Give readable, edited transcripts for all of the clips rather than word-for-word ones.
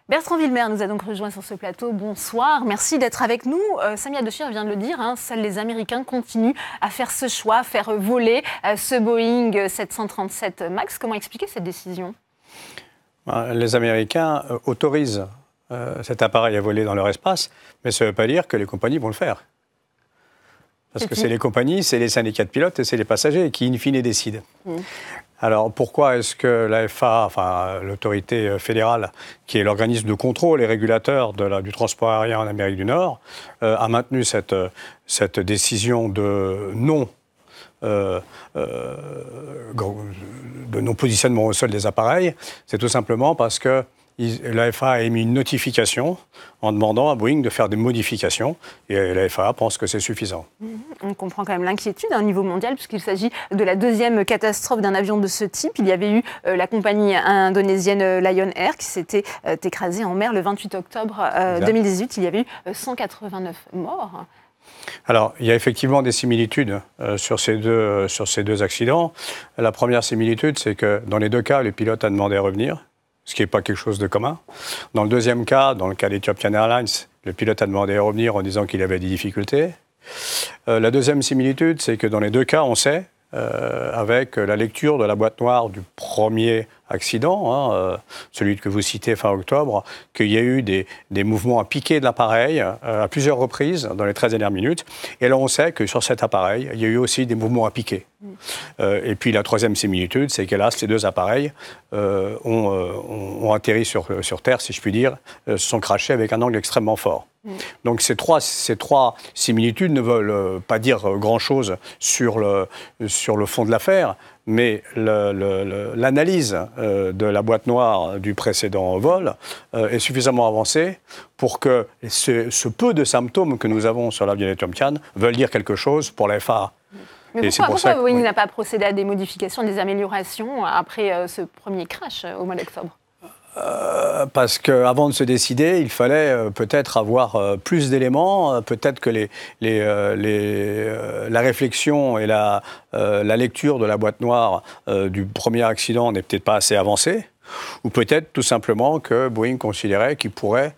Bertrand Villemer nous a donc rejoint sur ce plateau. Bonsoir, merci d'être avec nous. Sami Adochir vient de le dire, seuls les Américains continuent à faire ce choix, à faire voler ce Boeing 737 MAX. Comment expliquer cette décision ? Les Américains autorisent cet appareil à voler dans leur espace, mais ça ne veut pas dire que les compagnies vont le faire. Parce que c'est les compagnies, c'est les syndicats de pilotes et c'est les passagers qui, in fine, décident. Alors, pourquoi est-ce que la FAA, enfin l'autorité fédérale, qui est l'organisme de contrôle et régulateur du transport aérien en Amérique du Nord, a maintenu cette décision de non-positionnement au sol des appareils? C'est tout simplement parce que la FAA a émis une notification en demandant à Boeing de faire des modifications et la FAA pense que c'est suffisant. On comprend quand même l'inquiétude à un niveau mondial puisqu'il s'agit de la deuxième catastrophe d'un avion de ce type. Il y avait eu la compagnie indonésienne Lion Air qui s'était écrasée en mer le 28 octobre 2018. Il y avait eu 189 morts. Alors, il y a effectivement des similitudes sur ces deux accidents. La première similitude, c'est que dans les deux cas, le pilote a demandé à revenir, ce qui n'est pas quelque chose de commun. Dans le deuxième cas, dans le cas d'Ethiopian Airlines, le pilote a demandé à revenir en disant qu'il avait des difficultés. La deuxième similitude, c'est que dans les deux cas, on sait, avec la lecture de la boîte noire du premier accident, celui que vous citez fin octobre, qu'il y a eu des mouvements à piquer de l'appareil à plusieurs reprises dans les 13 dernières minutes. Et là, on sait que sur cet appareil, il y a eu aussi des mouvements à piquer. Et puis la troisième similitude, c'est qu'hélas, ces deux appareils ont atterri sur Terre, si je puis dire, se sont crashés avec un angle extrêmement fort. Donc ces trois similitudes ne veulent pas dire grand-chose sur le fond de l'affaire, mais l'analyse de la boîte noire du précédent vol est suffisamment avancée pour que ce peu de symptômes que nous avons sur l'avion Ethiopian veulent dire quelque chose pour la FAA. Mais pourquoi Boeing n'a pas procédé à des modifications, des améliorations après ce premier crash au mois d'octobre ? Parce qu'avant de se décider, il fallait peut-être avoir plus d'éléments, peut-être que la réflexion et la lecture de la boîte noire du premier accident n'est peut-être pas assez avancée, ou peut-être tout simplement que Boeing considérait qu'il pouvait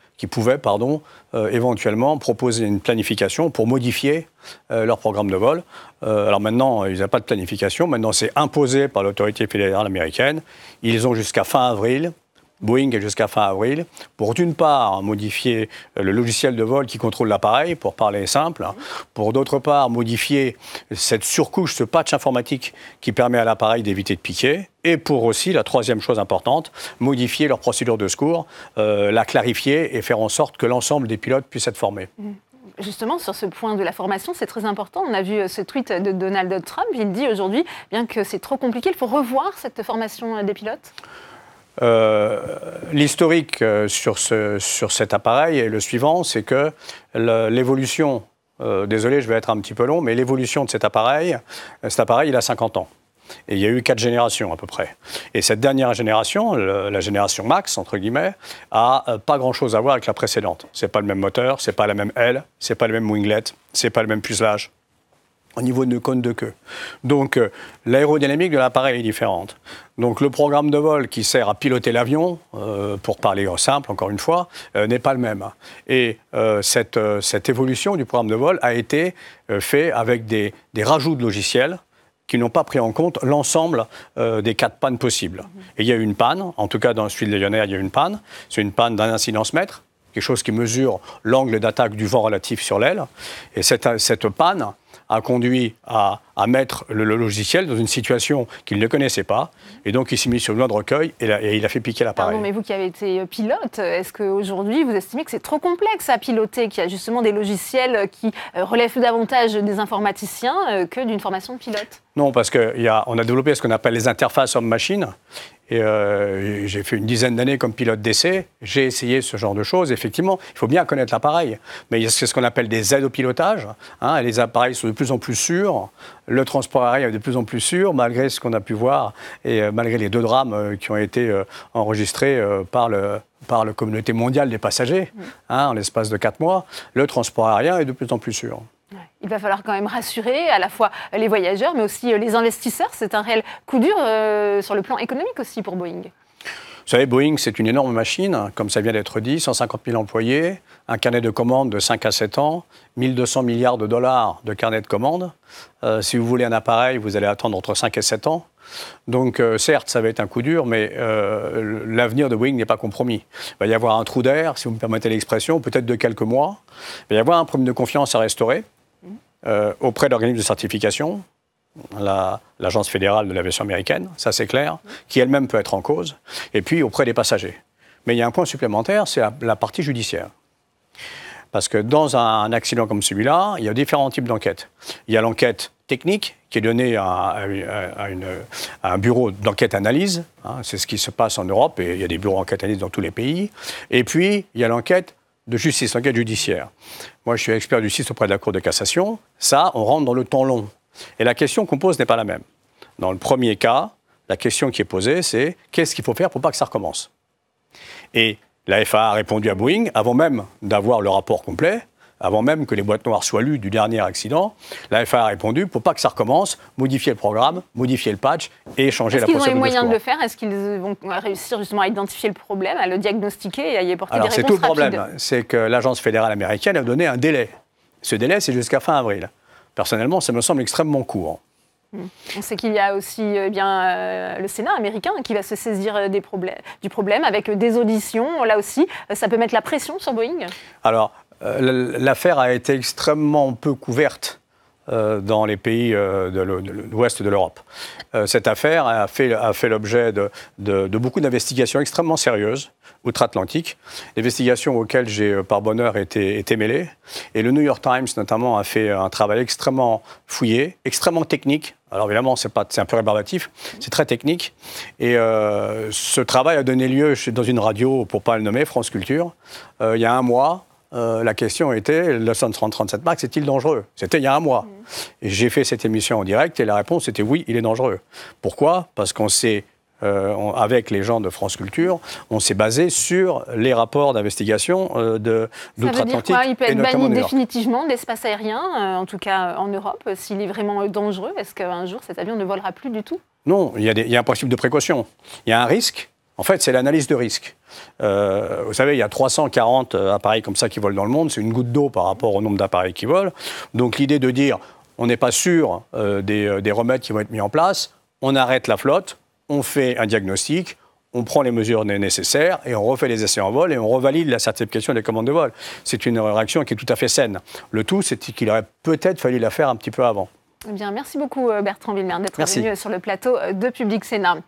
éventuellement proposer une planification pour modifier leur programme de vol. Alors maintenant, ils n'ont pas de planification, maintenant c'est imposé par l'autorité fédérale américaine. Ils ont jusqu'à fin avril. Boeing est jusqu'à fin avril pour d'une part modifier le logiciel de vol qui contrôle l'appareil, pour parler simple, pour d'autre part modifier cette surcouche, ce patch informatique qui permet à l'appareil d'éviter de piquer, et pour aussi, la troisième chose importante, modifier leur procédure de secours, la clarifier et faire en sorte que l'ensemble des pilotes puissent être formés. Justement, sur ce point de la formation, c'est très important. On a vu ce tweet de Donald Trump, il dit aujourd'hui, bien que c'est trop compliqué, il faut revoir cette formation des pilotes. L'historique sur cet appareil est le suivant, c'est que l'évolution, désolé je vais être un petit peu long, mais l'évolution de cet appareil il a 50 ans. Et il y a eu 4 générations à peu près. Et cette dernière génération, la génération Max, entre guillemets, a pas grand-chose à voir avec la précédente. C'est pas le même moteur, c'est pas la même aile, c'est pas le même winglet, c'est pas le même fuselage au niveau de cône de queue. Donc l'aérodynamique de l'appareil est différente. Donc le programme de vol qui sert à piloter l'avion, pour parler simple encore une fois, n'est pas le même. Et cette évolution du programme de vol a été faite avec des rajouts de logiciels qui n'ont pas pris en compte l'ensemble des cas de panne possibles. Et il y a eu une panne, en tout cas dans celui de Lion Air, il y a eu une panne. C'est une panne d'un incidence-mètre, quelque chose qui mesure l'angle d'attaque du vent relatif sur l'aile. Et cette panne a conduit à mettre le logiciel dans une situation qu'il ne connaissait pas. Et donc, il s'est mis sur le noix de recueil et il a fait piquer l'appareil. Pardon, mais vous qui avez été pilote, est-ce qu'aujourd'hui, vous estimez que c'est trop complexe à piloter, qu'il y a justement des logiciels qui relèvent davantage des informaticiens que d'une formation de pilote ? Non, parce qu'on a développé ce qu'on appelle les interfaces homme-machine. Et j'ai fait une dizaine d'années comme pilote d'essai. J'ai essayé ce genre de choses. Effectivement, il faut bien connaître l'appareil. Mais c'est ce qu'on appelle des aides au pilotage. Les appareils sont de plus en plus sûrs. Le transport aérien est de plus en plus sûr, malgré ce qu'on a pu voir et malgré les 2 drames qui ont été enregistrés par la communauté mondiale des passagers en l'espace de 4 mois. Le transport aérien est de plus en plus sûr. Il va falloir quand même rassurer à la fois les voyageurs, mais aussi les investisseurs. C'est un réel coup dur sur le plan économique aussi pour Boeing. savez, Boeing, c'est une énorme machine, comme ça vient d'être dit, 150 000 employés, un carnet de commandes de 5 à 7 ans, 1200 milliards de dollars de carnet de commandes. Si vous voulez un appareil, vous allez attendre entre 5 et 7 ans. Donc, certes, ça va être un coup dur, mais l'avenir de Boeing n'est pas compromis. Il va y avoir un trou d'air, si vous me permettez l'expression, peut-être de quelques mois. Il va y avoir un problème de confiance à restaurer auprès d'organismes de certification. L'Agence fédérale de l'aviation américaine, ça c'est clair, qui elle-même peut être en cause, et puis auprès des passagers. Mais il y a un point supplémentaire, c'est la partie judiciaire. Parce que dans un accident comme celui-là, il y a différents types d'enquêtes. Il y a l'enquête technique qui est donnée à un bureau d'enquête-analyse, hein, c'est ce qui se passe en Europe, et il y a des bureaux d'enquête-analyse dans tous les pays. Et puis, il y a l'enquête de justice, l'enquête judiciaire. Moi, je suis expert de justice auprès de la Cour de cassation. Ça, on rentre dans le temps long. Et la question qu'on pose n'est pas la même. Dans le premier cas, la question qui est posée, c'est qu'est-ce qu'il faut faire pour pas que ça recommence? Et la FAA a répondu à Boeing, avant même d'avoir le rapport complet, avant même que les boîtes noires soient lues du dernier accident, la FAA a répondu, pour pas que ça recommence, modifier le programme, modifier le patch et changer la procédure de secours. Est-ce qu'ils ont les moyens de le faire? Est-ce qu'ils vont réussir justement à identifier le problème, à le diagnostiquer et à y apporter des réponses rapides? Alors c'est tout le problème, c'est que l'Agence fédérale américaine a donné un délai. Ce délai, c'est jusqu'à fin avril. Personnellement, ça me semble extrêmement court. On sait qu'il y a aussi le Sénat américain qui va se saisir du problème avec des auditions. Là aussi, ça peut mettre la pression sur Boeing? Alors, l'affaire a été extrêmement peu couverte dans les pays de l'ouest de l'Europe. Cette affaire a fait l'objet de beaucoup d'investigations extrêmement sérieuses outre-Atlantique, investigations auxquelles j'ai par bonheur été mêlé. Et le New York Times notamment a fait un travail extrêmement fouillé, extrêmement technique. Alors évidemment, c'est un peu rébarbatif, c'est très technique. Et ce travail a donné lieu dans une radio, pour ne pas le nommer, France Culture, il y a un mois. La question était, le 137 MAX est-il dangereux? C'était il y a un mois. Et j'ai fait cette émission en direct et la réponse était oui, il est dangereux. Pourquoi? Parce qu'on s'est, avec les gens de France Culture, on s'est basé sur les rapports d'investigation d'outre-Atlantique. Ça veut dire quoi? Il peut être banni définitivement de l'espace aérien, en tout cas en Europe, s'il est vraiment dangereux? Est-ce qu'un jour cet avion ne volera plus du tout? Non, il y a un principe de précaution. Il y a un risque. En fait, c'est l'analyse de risque. Vous savez, il y a 340 appareils comme ça qui volent dans le monde. C'est une goutte d'eau par rapport au nombre d'appareils qui volent. Donc l'idée de dire, on n'est pas sûr des remèdes qui vont être mis en place, on arrête la flotte, on fait un diagnostic, on prend les mesures nécessaires et on refait les essais en vol et on revalide la certification des commandes de vol. C'est une réaction qui est tout à fait saine. Le tout, c'est qu'il aurait peut-être fallu la faire un petit peu avant. Eh bien, merci beaucoup Bertrand Wilmer d'être venu sur le plateau de Public Sénat.